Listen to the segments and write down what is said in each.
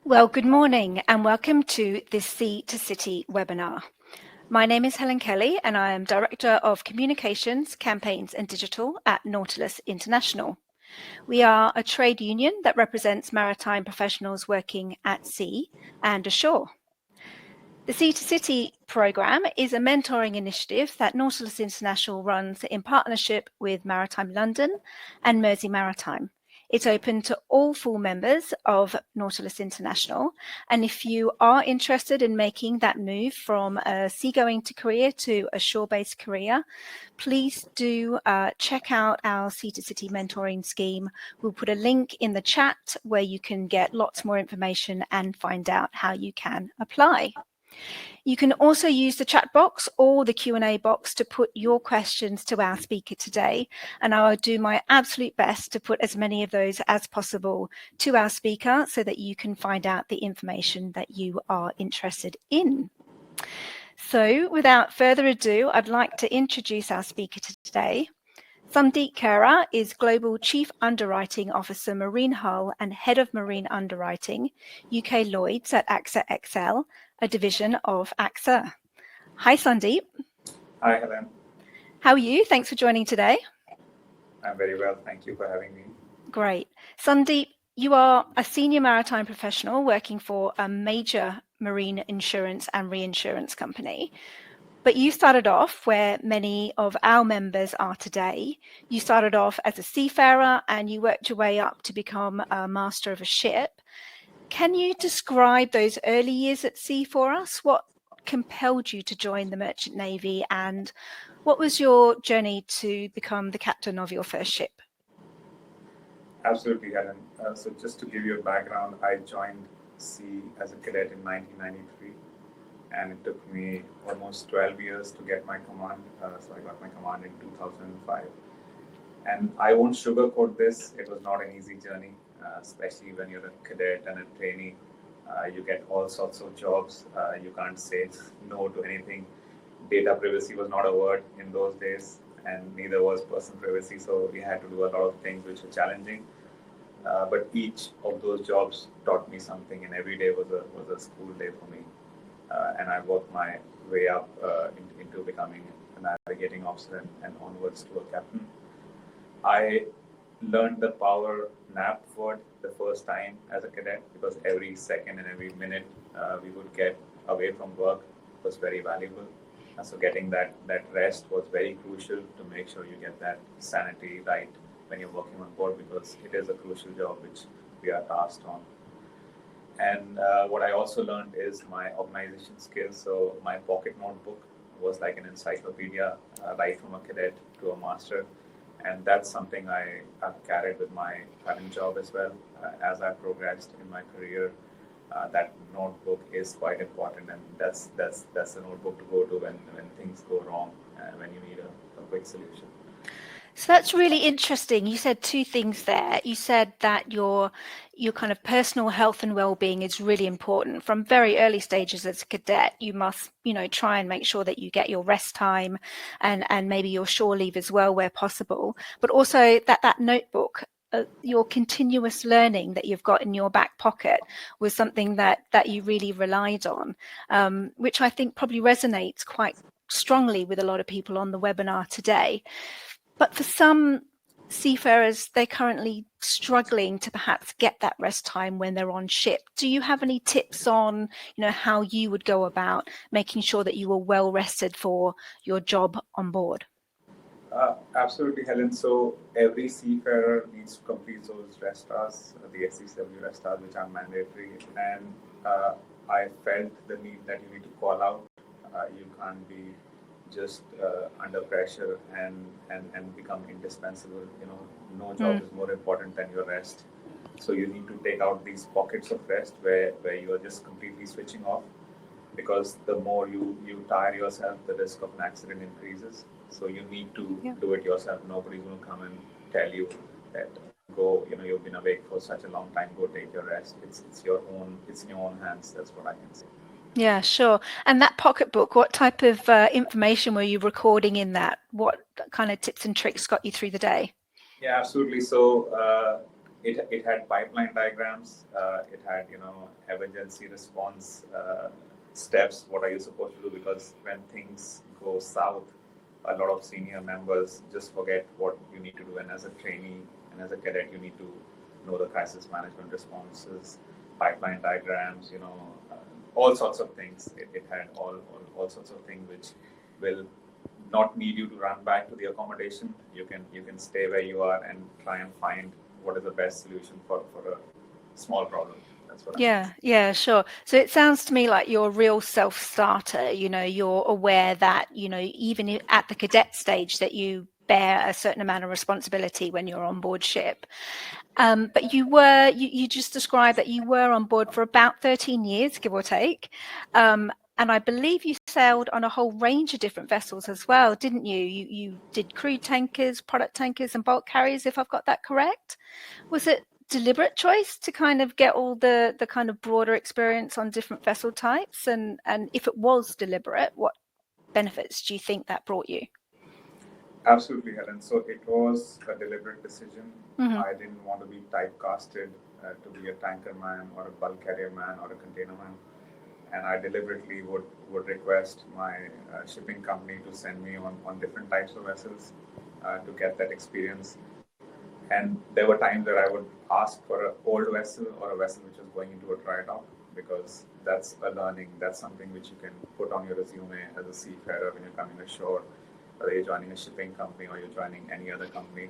Well, good morning and welcome to this Sea to City webinar. My name is Helen Kelly and I am Director of Communications, Campaigns and Digital at Nautilus International. We are a trade union that represents maritime professionals working at sea and ashore. The Sea to City programme is a mentoring initiative that Nautilus International runs in partnership with Maritime London and Mersey Maritime. It's open to all full members of Nautilus International. And if you are interested in making that move from a seagoing to career to a shore-based career, please do check out our Sea to City mentoring scheme. We'll put a link in the chat where you can get lots more information and find out how you can apply. You can also use the chat box or the Q&A box to put your questions to our speaker today, and I will do my absolute best to put as many of those as possible to our speaker so that you can find out the information that you are interested in. So without further ado, I'd like to introduce our speaker today. Sundeep Khera is Global Chief Underwriting Officer Marine Hull and Head of Marine Underwriting, UK Lloyd's at AXA XL, a division of AXA. Hi, Sundeep. Hi, Helen. How are you? Thanks for joining today. I'm very well. Thank you for having me. Great. Sundeep, you are a senior maritime professional working for a major marine insurance and reinsurance company. But you started off where many of our members are today. You started off as a seafarer and you worked your way up to become a master of a ship. Can you describe those early years at sea for us? What compelled you to join the Merchant Navy and what was your journey to become the captain of your first ship? Absolutely, Helen. So just to give you a background, I joined sea as a cadet in 1993. And it took me almost 12 years to get my command. So I got my command in 2005. And I won't sugarcoat this. It was not an easy journey, especially when you're a cadet and a trainee. You get all sorts of jobs. You can't say no to anything. Data privacy was not a word in those days, and neither was person privacy. So we had to do a lot of things which were challenging. But each of those jobs taught me something, and every day was a school day for me. And I worked my way up into becoming a navigating officer and onwards to a captain. I learned the power nap word the first time as a cadet because every second and every minute we would get away from work was very valuable. And so getting that rest was very crucial to make sure you get that sanity right when you're working on board because it is a crucial job which we are tasked on. And what I also learned is my organization skills. So my pocket notebook was like an encyclopedia, right from a cadet to a master. And that's something I have carried with my current job as well. As I progressed in my career, that notebook is quite important. And that's the notebook to go to when things go wrong and when you need a quick solution. So that's really interesting. You said two things there. You said that your kind of personal health and well-being is really important. From very early stages as a cadet, you must, try and make sure that you get your rest time and maybe your shore leave as well where possible. But also that notebook, your continuous learning that you've got in your back pocket was something that you really relied on, which I think probably resonates quite strongly with a lot of people on the webinar today. But for some seafarers, they're currently struggling to perhaps get that rest time when they're on ship. Do you have any tips on, how you would go about making sure that you were well rested for your job on board? Absolutely, Helen. So every seafarer needs to complete those rest hours, the SCW rest hours, which are mandatory. And I felt the need that you need to call out. You can't be just under pressure and become indispensable. No job is more important than your rest. So you need to take out these pockets of rest where you are just completely switching off, because the more you tire yourself, the risk of an accident increases. So you need to do it yourself. Nobody's going to come and tell you that go, you've been awake for such a long time, go take your rest. It's in your own hands. That's what I can say. Yeah, sure. And that pocketbook, what type of information were you recording in that? What kind of tips and tricks got you through the day? Yeah, absolutely. So it had pipeline diagrams. It had, emergency response steps. What are you supposed to do? Because when things go south, a lot of senior members just forget what you need to do. And as a trainee and as a cadet, you need to know the crisis management responses, pipeline diagrams, all sorts of things. It had all sorts of things which will not need you to run back to the accommodation. You can stay where you are and try and find what is the best solution for a small problem. That's what Yeah, sure. So it sounds to me like you're a real self-starter. You're aware that, even at the cadet stage that you bear a certain amount of responsibility when you're on board ship. But you just described that you were on board for about 13 years, give or take. And I believe you sailed on a whole range of different vessels as well, didn't you? You did crude tankers, product tankers, and bulk carriers, if I've got that correct. Was it deliberate choice to kind of get all the kind of broader experience on different vessel types? And if it was deliberate, what benefits do you think that brought you? Absolutely, Helen. So it was a deliberate decision. Mm-hmm. I didn't want to be typecasted to be a tanker man or a bulk carrier man or a container man. And I deliberately would request my shipping company to send me on different types of vessels to get that experience. And there were times that I would ask for an old vessel or a vessel which was going into a dry dock, because that's a learning. That's something which you can put on your resume as a seafarer when you're coming ashore, whether you're joining a shipping company or you're joining any other company.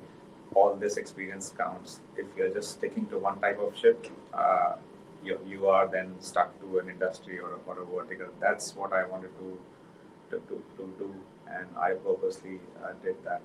All this experience counts. If you're just sticking to one type of ship, you are then stuck to an industry or a vertical. That's what I wanted to do, and I purposely did that.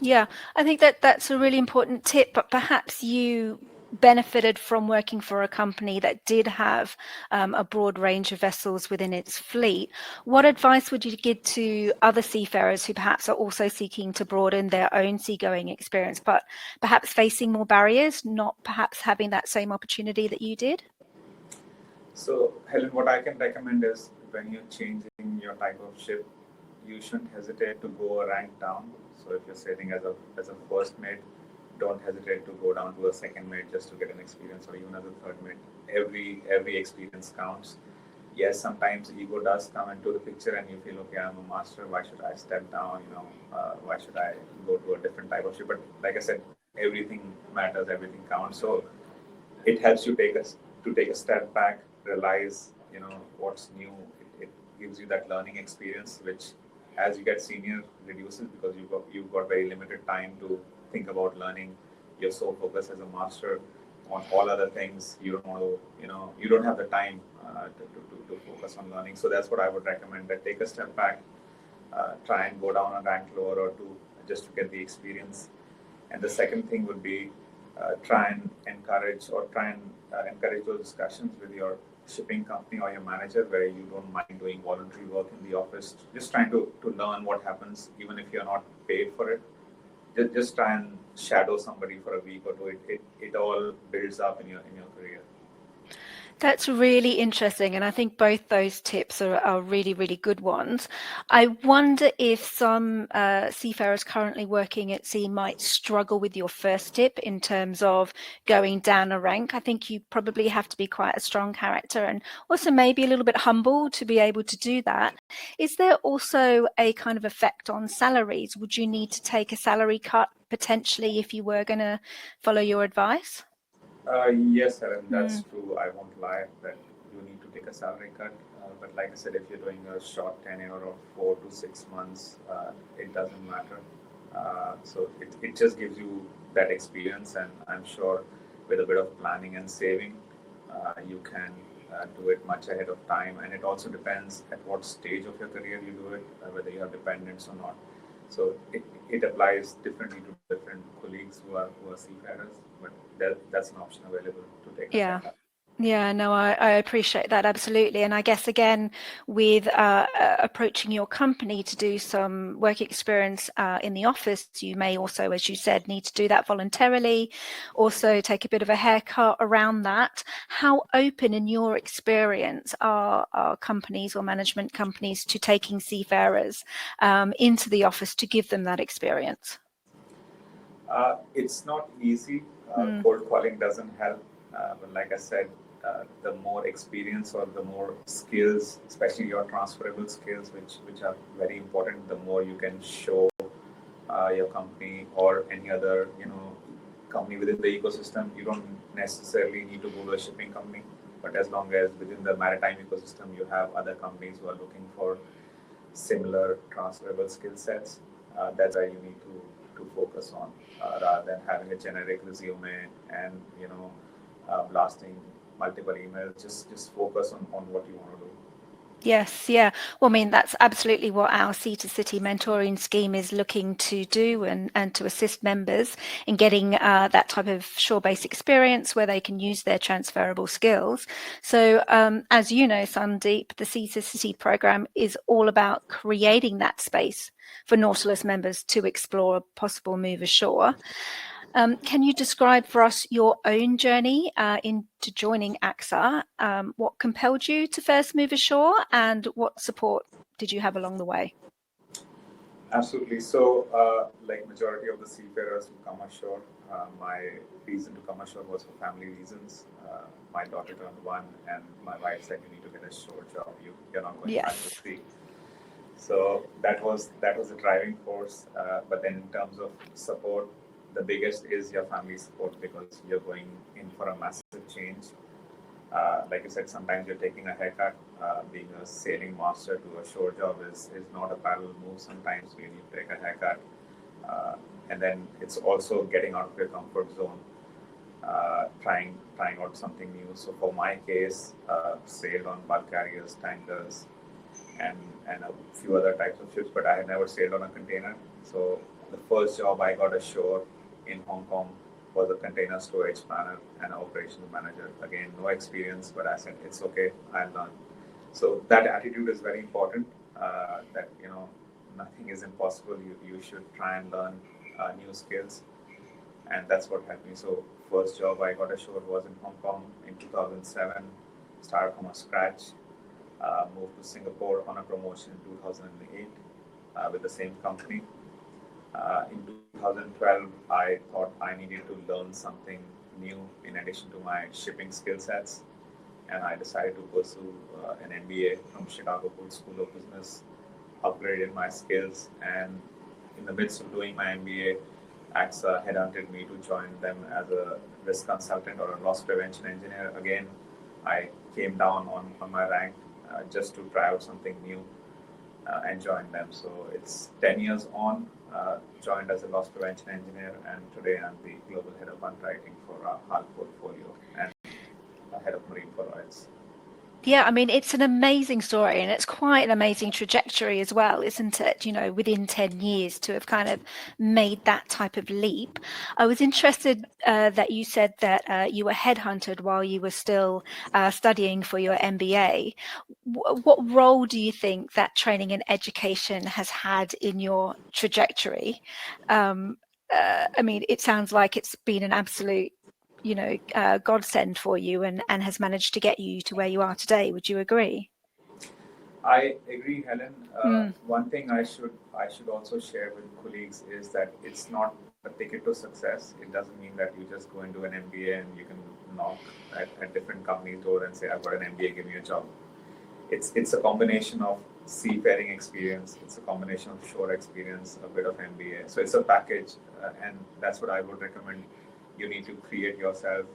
Yeah, I think that's a really important tip, but perhaps you benefited from working for a company that did have a broad range of vessels within its fleet. What advice would you give to other seafarers who perhaps are also seeking to broaden their own seagoing experience, but perhaps facing more barriers, not perhaps having that same opportunity that you did? So, Helen, what I can recommend is when you're changing your type of ship, you shouldn't hesitate to go a rank down. So if you're sailing as a first mate, don't hesitate to go down to a second mate just to get an experience, or even as a third mate. Every experience counts. Yes, sometimes ego does come into the picture, and you feel, okay, I'm a master. Why should I step down? Why should I go to a different type of ship? But like I said, everything matters. Everything counts. So it helps you take a step back, realize what's new. It gives you that learning experience, which as you get senior reduces, because you've got very limited time to think about learning. You're so focused as a master on all other things. You don't want to, you don't have the time to focus on learning. So that's what I would recommend, that take a step back, try and go down a rank lower or two just to get the experience. And the second thing would be try and encourage those discussions with your shipping company or your manager, where you don't mind doing voluntary work in the office, just trying to learn what happens, even if you're not paid for it. Just try and shadow somebody for a week or two. It all builds up in your career. That's really interesting, and I think both those tips are really, really good ones. I wonder if some seafarers currently working at sea might struggle with your first tip in terms of going down a rank. I think you probably have to be quite a strong character and also maybe a little bit humble to be able to do that. Is there also a kind of effect on salaries? Would you need to take a salary cut potentially if you were going to follow your advice? Yes, Helen, that's true. I won't lie that you need to take a salary cut. But like I said, if you're doing a short tenure of 4 to 6 months, it doesn't matter. So it just gives you that experience, and I'm sure with a bit of planning and saving, you can do it much ahead of time. And it also depends at what stage of your career you do it, whether you have dependents or not. So it applies differently to different colleagues who are seafarers, but that's an option available to take. Yeah, no, I appreciate that, absolutely. And I guess, again, with approaching your company to do some work experience in the office, you may also, as you said, need to do that voluntarily, also take a bit of a haircut around that. How open, in your experience, are companies or management companies to taking seafarers into the office to give them that experience? It's not easy. Cold calling doesn't help. But like I said, the more experience or the more skills, especially your transferable skills, which are very important, the more you can show your company or any other company within the ecosystem. You don't necessarily need to go to a shipping company, but as long as within the maritime ecosystem you have other companies who are looking for similar transferable skill sets, that's why you need to focus on, rather than having a generic resume and blasting multiple emails. Just focus on what you want to do. Yes, yeah. Well, I mean, that's absolutely what our Sea to City mentoring scheme is looking to do, and to assist members in getting that type of shore-based experience where they can use their transferable skills. So as you know, Sundeep, the Sea to City program is all about creating that space for Nautilus members to explore a possible move ashore. Can you describe for us your own journey into joining AXA? What compelled you to first move ashore, and what support did you have along the way? Absolutely. So, like majority of the seafarers who come ashore, my reason to come ashore was for family reasons. My daughter turned 1, and my wife said, "You need to get a shore job. You're not going back to sea." So that was the driving force. But then in terms of support, the biggest is your family support, because you're going in for a massive change. Like you said, sometimes you're taking a haircut. Being a sailing master to a shore job is not a parallel move. Sometimes you need to take a haircut. And then it's also getting out of your comfort zone, trying out something new. So for my case, sailed on bulk carriers, tankers, and a few other types of ships, but I had never sailed on a container. So the first job I got ashore in Hong Kong was a container storage planner and an operations manager. Again, no experience, but I said, it's okay, I'll learn. So that attitude is very important, that, nothing is impossible. You should try and learn new skills. And that's what helped me. So first job I got ashore was in Hong Kong in 2007, started from scratch. Moved to Singapore on a promotion in 2008 with the same company. In 2012, I thought I needed to learn something new in addition to my shipping skill sets, and I decided to pursue an MBA from Chicago School of Business, upgraded my skills, and in the midst of doing my MBA, AXA headhunted me to join them as a risk consultant or a loss prevention engineer. Again, I came down on my rank just to try out something new and join them. So it's 10 years on, joined as a loss prevention engineer, and today I'm the global head of underwriting for our hull portfolio and head of marine for Lloyd's. Yeah, I mean, it's an amazing story, and it's quite an amazing trajectory as well, isn't it? Within 10 years to have kind of made that type of leap. I was interested that you said that you were headhunted while you were still studying for your MBA. What role do you think that training and education has had in your trajectory? I mean, it sounds like it's been an absolute godsend for you, and has managed to get you to where you are today. Would you agree? I agree, Helen. One thing I should also share with colleagues is that it's not a ticket to success. It doesn't mean that you just go into an MBA and you can knock at different companies' door and say, "I've got an MBA, give me a job." It's a combination of seafaring experience, it's a combination of shore experience, a bit of MBA. So it's a package, and that's what I would recommend. You need to create yourself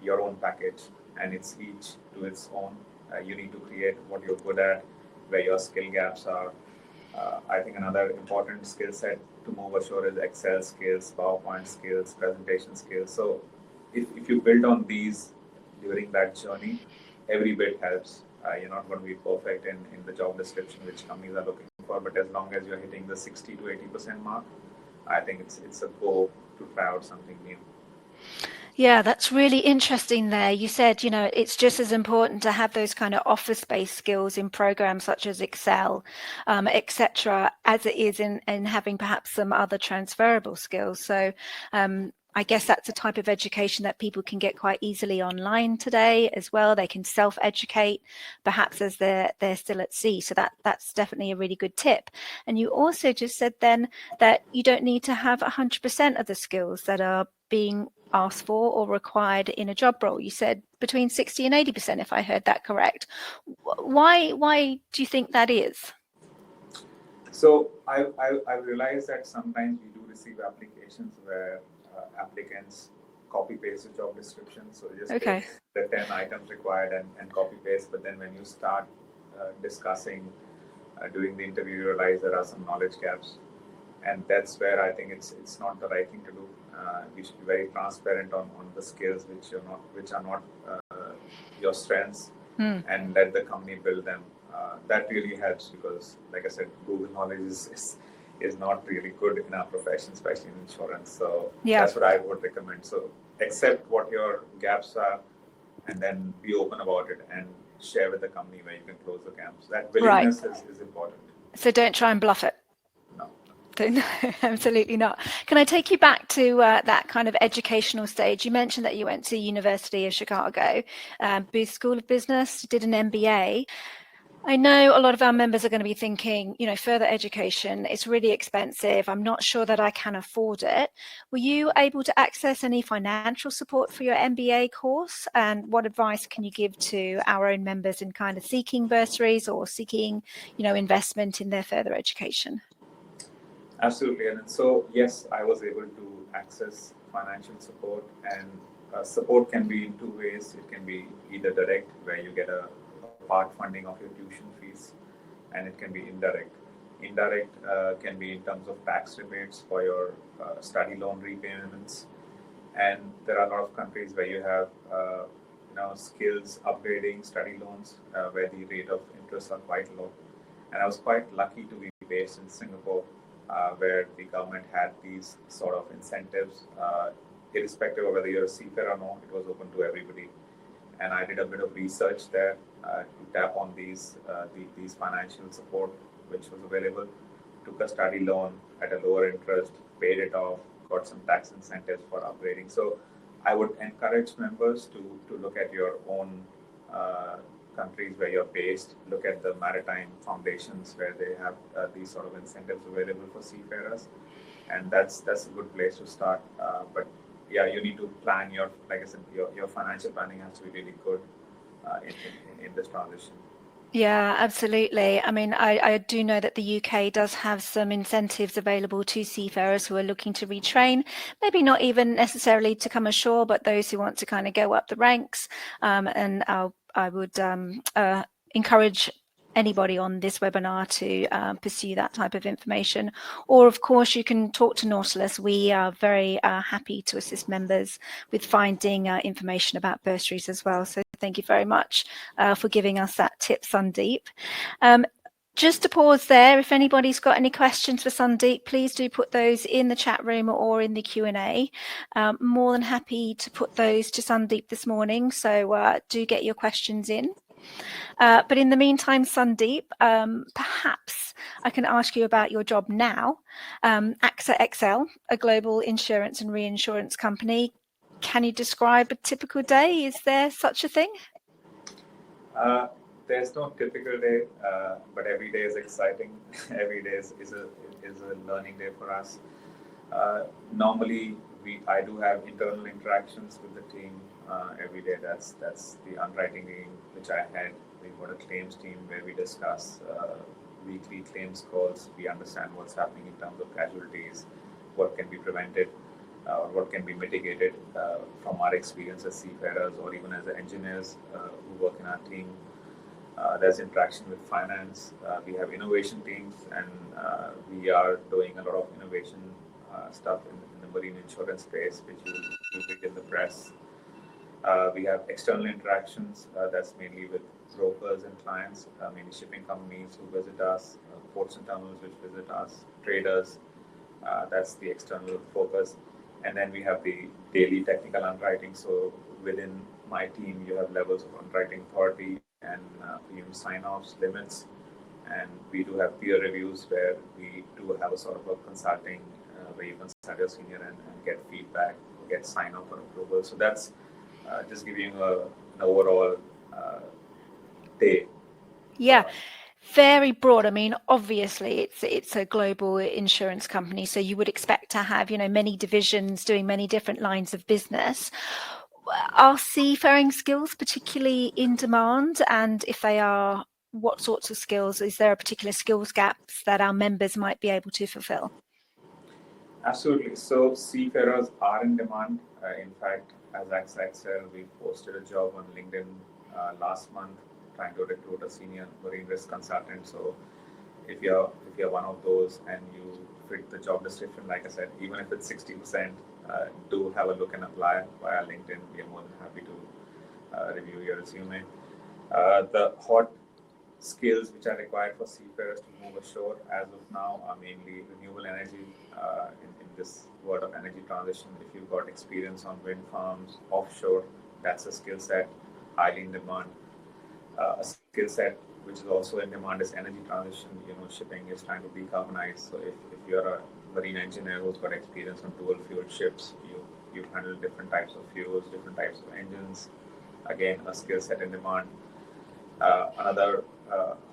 your own package, and it's each to its own. You need to create what you're good at, where your skill gaps are. I think another important skill set to move ashore is Excel skills, PowerPoint skills, presentation skills. So if you build on these during that journey, every bit helps. You're not going to be perfect in the job description which companies are looking for, but as long as you're hitting the 60 to 80% mark, I think it's a goal to try out something new. Yeah, that's really interesting there. You said, it's just as important to have those kind of office-based skills in programs such as Excel, etc., as it is in having perhaps some other transferable skills. So I guess that's a type of education that people can get quite easily online today as well. They can self-educate, perhaps as they're still at sea. So that's definitely a really good tip. And you also just said then that you don't need to have 100% of the skills that are being asked for or required in a job role. You said between 60 and 80%, if I heard that correct. Why do you think that is? So I realized that sometimes we do receive applications where applicants copy paste the job description. So you just Okay. take the 10 items required and copy paste. But then when you start discussing during the interview, you realize there are some knowledge gaps. And that's where I think it's not the right thing to do. You should be very transparent on the skills which are not your strengths, and let the company build them. That really helps because, like I said, Google knowledge is not really good in our profession, especially in insurance. So that's what I would recommend. So accept what your gaps are, and then be open about it and share with the company where you can close the gaps. That willingness is important. So don't try and bluff it. No, absolutely not. Can I take you back to that kind of educational stage? You mentioned that you went to University of Chicago, Booth School of Business, did an MBA. I know a lot of our members are going to be thinking, further education, it's really expensive. I'm not sure that I can afford it. Were you able to access any financial support for your MBA course? And what advice can you give to our own members in kind of seeking bursaries or seeking, investment in their further education? Absolutely. And so, yes, I was able to access financial support, and support can be in two ways. It can be either direct, where you get a part funding of your tuition fees, and it can be indirect. Indirect can be in terms of tax rebates for your study loan repayments. And there are a lot of countries where you have skills upgrading study loans where the rate of interest are quite low. And I was quite lucky to be based in Singapore, where the government had these sort of incentives, irrespective of whether you're a seafarer or not. It was open to everybody. And I did a bit of research there to tap on these financial support which was available. Took a study loan at a lower interest, paid it off, got some tax incentives for upgrading. So I would encourage members to look at your own countries where you're based, look at the Maritime foundations where they have these sort of incentives available for seafarers. And that's a good place to start. But yeah, you need to plan like I said, your financial planning has to be really good in this transition. Yeah, absolutely. I mean, I do know that the UK does have some incentives available to seafarers who are looking to retrain, maybe not even necessarily to come ashore, but those who want to kind of go up the ranks. And I would encourage anybody on this webinar to pursue that type of information. Or, of course, you can talk to Nautilus. We are very happy to assist members with finding information about bursaries as well. So thank you very much for giving us that tip, Sundeep. Just to pause there, if anybody's got any questions for Sundeep, please do put those in the chat room or in the Q&A. More than happy to put those to Sundeep this morning, so do get your questions in. But in the meantime, Sundeep, perhaps I can ask you about your job now. AXA XL, a global insurance and reinsurance company. Can you describe a typical day? Is there such a thing? There's no typical day, but every day is exciting. Every day is a learning day for us. Normally, I do have internal interactions with the team every day. That's the underwriting team which I had. We've got a claims team where we discuss weekly claims calls. We understand what's happening in terms of casualties, what can be prevented, what can be mitigated from our experience as seafarers or even as engineers who work in our team. There's interaction with finance. We have innovation teams, and we are doing a lot of innovation stuff in the marine insurance space, which you read in the press. We have external interactions. That's mainly with brokers and clients, mainly shipping companies who visit us, ports and terminals which visit us, traders. That's the external focus. And then we have the daily technical underwriting. So within my team, you have levels of underwriting authority and premium sign-offs, limits. And we do have peer reviews where we do have a sort of a consulting where you consult your senior and get feedback get sign off or approval. So that's just giving you an overall day. Yeah. Very broad. I mean, obviously, it's a global insurance company, so you would expect to have, many divisions doing many different lines of business. Are seafaring skills particularly in demand? And if they are, what sorts of skills? Is there a particular skills gaps that our members might be able to fulfill? Absolutely. So seafarers are in demand. In fact, as AXA XL, we posted a job on LinkedIn last month, trying to recruit a senior marine risk consultant. So if you're one of those and you fit the job description, like I said, even if it's 60%, do have a look and apply via LinkedIn. We are more than happy to review your resume. The hot skills which are required for seafarers to move ashore as of now are mainly renewable energy. In this world of energy transition, if you've got experience on wind farms, offshore, that's a skill set highly in demand. A skill set which is also in demand is energy transition. Shipping is trying to decarbonize. So if you're a marine engineer who's got experience on dual fuel ships, you handle different types of fuels, different types of engines. Again, a skill set in demand. Another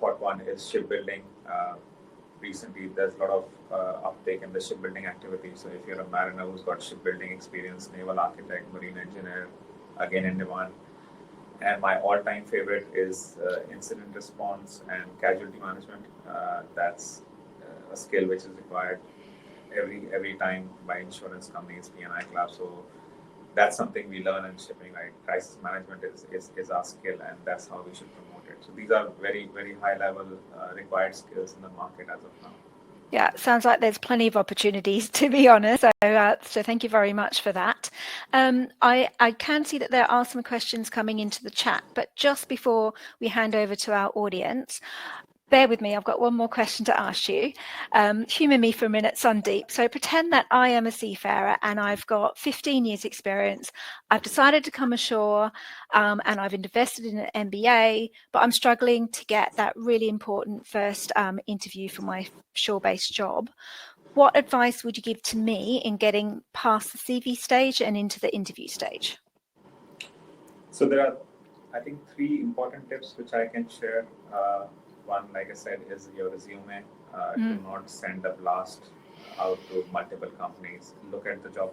hot one is shipbuilding. Recently, there's a lot of uptake in the shipbuilding activity. So if you're a mariner who's got shipbuilding experience, naval architect, marine engineer, again in demand. And my all-time favorite is incident response and casualty management. That's a skill which is required every time by insurance companies, P&I clubs. So that's something we learn in shipping, right? Crisis management is our skill, and that's how we should promote it. So these are very, very high-level required skills in the market as of now. Yeah, sounds like there's plenty of opportunities, to be honest. So thank you very much for that. I can see that there are some questions coming into the chat, but just before we hand over to our audience, bear with me, I've got one more question to ask you. Humour me for a minute, Sundeep. So pretend that I am a seafarer and I've got 15 years experience. I've decided to come ashore and I've invested in an MBA, but I'm struggling to get that really important first interview for my shore-based job. What advice would you give to me in getting past the CV stage and into the interview stage? So there are, I think, 3 important tips which I can share. One, like I said, is your resume. Do not send a blast out to multiple companies. Look at the job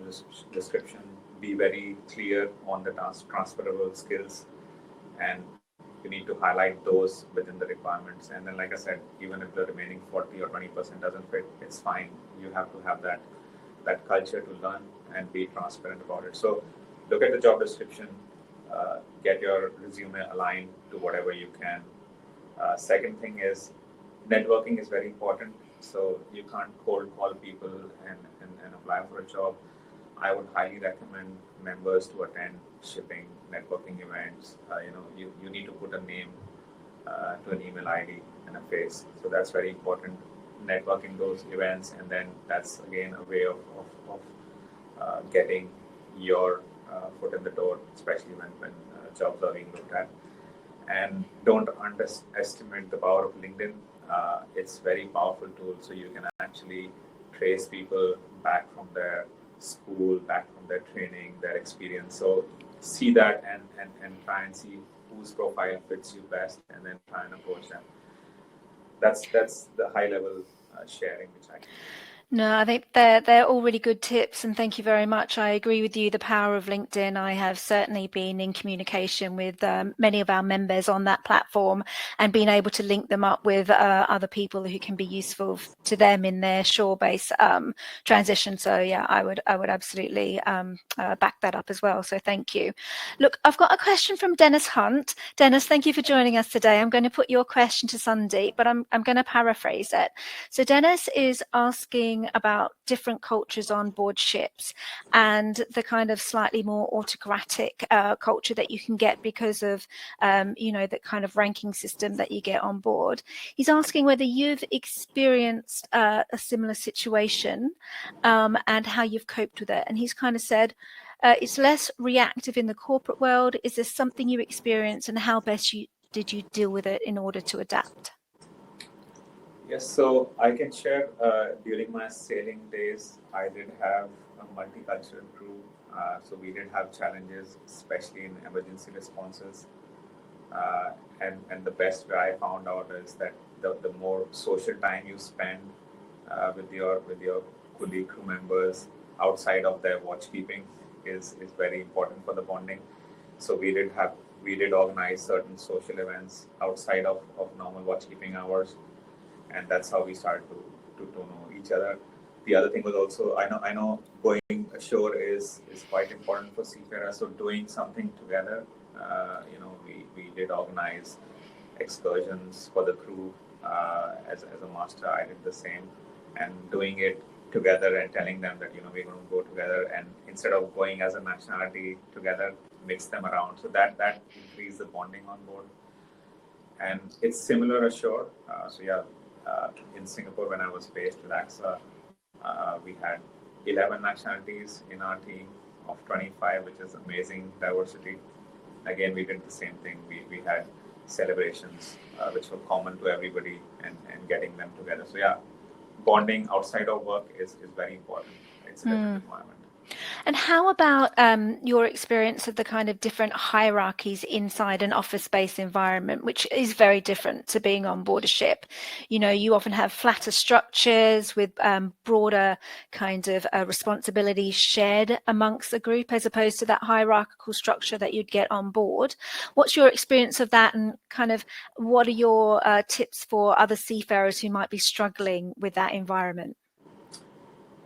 description. Be very clear on the transferable skills, and you need to highlight those within the requirements. And then, like I said, even if the remaining 40 or 20% doesn't fit, it's fine. You have to have that culture to learn and be transparent about it. So look at the job description. Get your resume aligned to whatever you can. Second thing is networking is very important. So you can't cold call people and apply for a job. I would highly recommend members to attend shipping networking events. You need to put a name to an email ID and a face. So that's very important. Networking those events, and then that's again a way of getting your foot in the door, especially when jobs are being looked at. And don't underestimate the power of LinkedIn. It's a very powerful tool, so you can actually trace people back from their school, back from their training, their experience. So see that and try and see whose profile fits you best, and then try and approach them. That's the high level sharing which I can do. No, I think they're all really good tips, and thank you very much. I agree with you, the power of LinkedIn. I have certainly been in communication with many of our members on that platform and been able to link them up with other people who can be useful to them in their shore-based transition. So yeah, I would absolutely back that up as well. So thank you. Look, I've got a question from Dennis Hunt. Dennis, thank you for joining us today. I'm going to put your question to Sundeep, but I'm going to paraphrase it. So Dennis is asking about different cultures on board ships and the kind of slightly more autocratic culture that you can get because of the kind of ranking system that you get on board. He's asking whether you've experienced a similar situation and how you've coped with it. And he's kind of said it's less reactive in the corporate world. Is this something you experienced, and how best did you deal with it in order to adapt? Yes, so I can share during my sailing days, I did have a multicultural crew. So we did have challenges, especially in emergency responses. And the best way I found out is that the more social time you spend with your colleague crew members outside of their watchkeeping is very important for the bonding. So we did organize certain social events outside of normal watchkeeping hours, and that's how we started to know each other. The other thing was also I know going ashore is quite important for seafarers. So doing something together, we did organize excursions for the crew. As a master, I did the same, and doing it together and telling them that we're going to go together, and instead of going as a nationality together, mix them around. So that increased the bonding on board. And it's similar ashore. In Singapore, when I was based with AXA, we had 11 nationalities in our team of 25, which is amazing diversity. Again, we did the same thing. We had celebrations which were common to everybody, and getting them together. So yeah, bonding outside of work is very important. It's a different environment. And how about your experience of the kind of different hierarchies inside an office-based environment, which is very different to being on board a ship? You often have flatter structures with broader kind of responsibilities shared amongst the group, as opposed to that hierarchical structure that you'd get on board. What's your experience of that, and kind of what are your tips for other seafarers who might be struggling with that environment?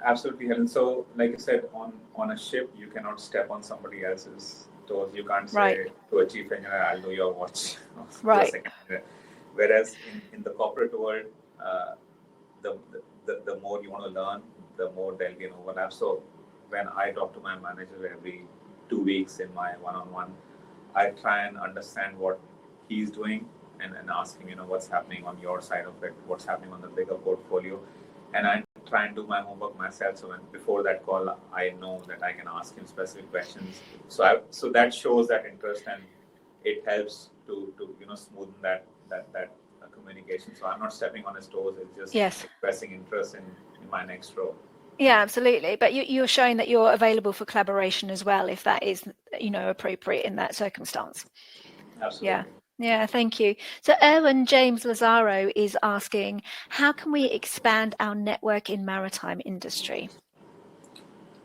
Absolutely, Helen. So, like I said, on a ship, you cannot step on somebody else's toes. You can't say to a chief engineer, "I'll do your watch." Right. Whereas in the corporate world, the more you want to learn, the more there'll be an overlap. So, when I talk to my manager every 2 weeks in my one-on-one, I try and understand what he's doing and ask him, what's happening on your side of it, what's happening on the bigger portfolio. And I try and do my homework myself. So before that call, I know that I can ask him specific questions. So that shows that interest, and it helps to smoothen that communication. So I'm not stepping on his toes. It's just expressing interest in my next role. Yeah, absolutely. But you're showing that you're available for collaboration as well, if that is appropriate in that circumstance. Absolutely. Yeah, thank you. So Erwin James Lazaro is asking, how can we expand our network in maritime industry?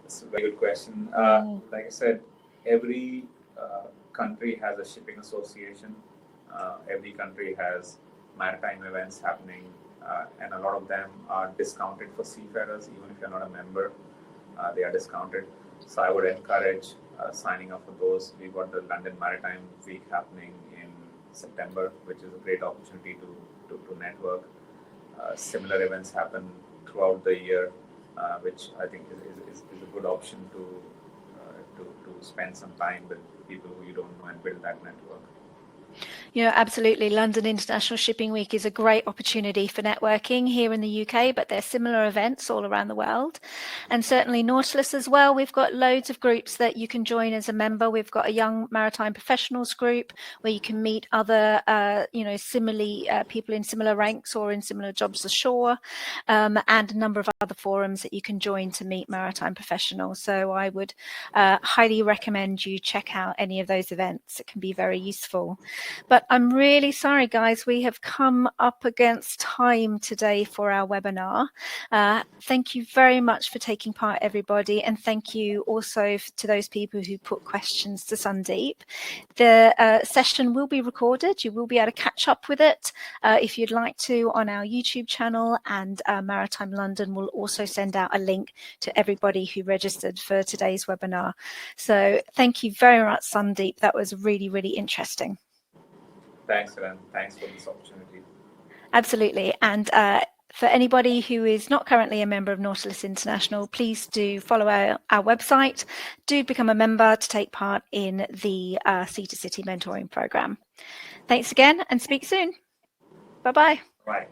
That's a very good question. Like I said, every country has a shipping association. Every country has maritime events happening, and a lot of them are discounted for seafarers. Even if you're not a member, they are discounted. So I would encourage signing up for those. We've got the London Maritime Week happening in September, which is a great opportunity to network. Similar events happen throughout the year, which I think is a good option to spend some time with people who you don't know and build that network. Absolutely. London International Shipping Week is a great opportunity for networking here in the UK, but there's similar events all around the world. And certainly Nautilus as well. We've got loads of groups that you can join as a member. We've got a young maritime professionals group where you can meet other, similarly people in similar ranks or in similar jobs ashore, and a number of other forums that you can join to meet maritime professionals. So I would highly recommend you check out any of those events. It can be very useful. But I'm really sorry, guys, we have come up against time today for our webinar. Thank you very much for taking part, everybody. And thank you also to those people who put questions to Sundeep. The session will be recorded. You will be able to catch up with it if you'd like to on our YouTube channel, and Maritime London will also send out a link to everybody who registered for today's webinar. So thank you very much, Sundeep. That was really, really interesting. Thanks, Helen. Thanks for this opportunity. Absolutely. And for anybody who is not currently a member of Nautilus International, please do follow our website. Do become a member to take part in the Sea to City mentoring program. Thanks again, and speak soon. Bye-bye. Bye.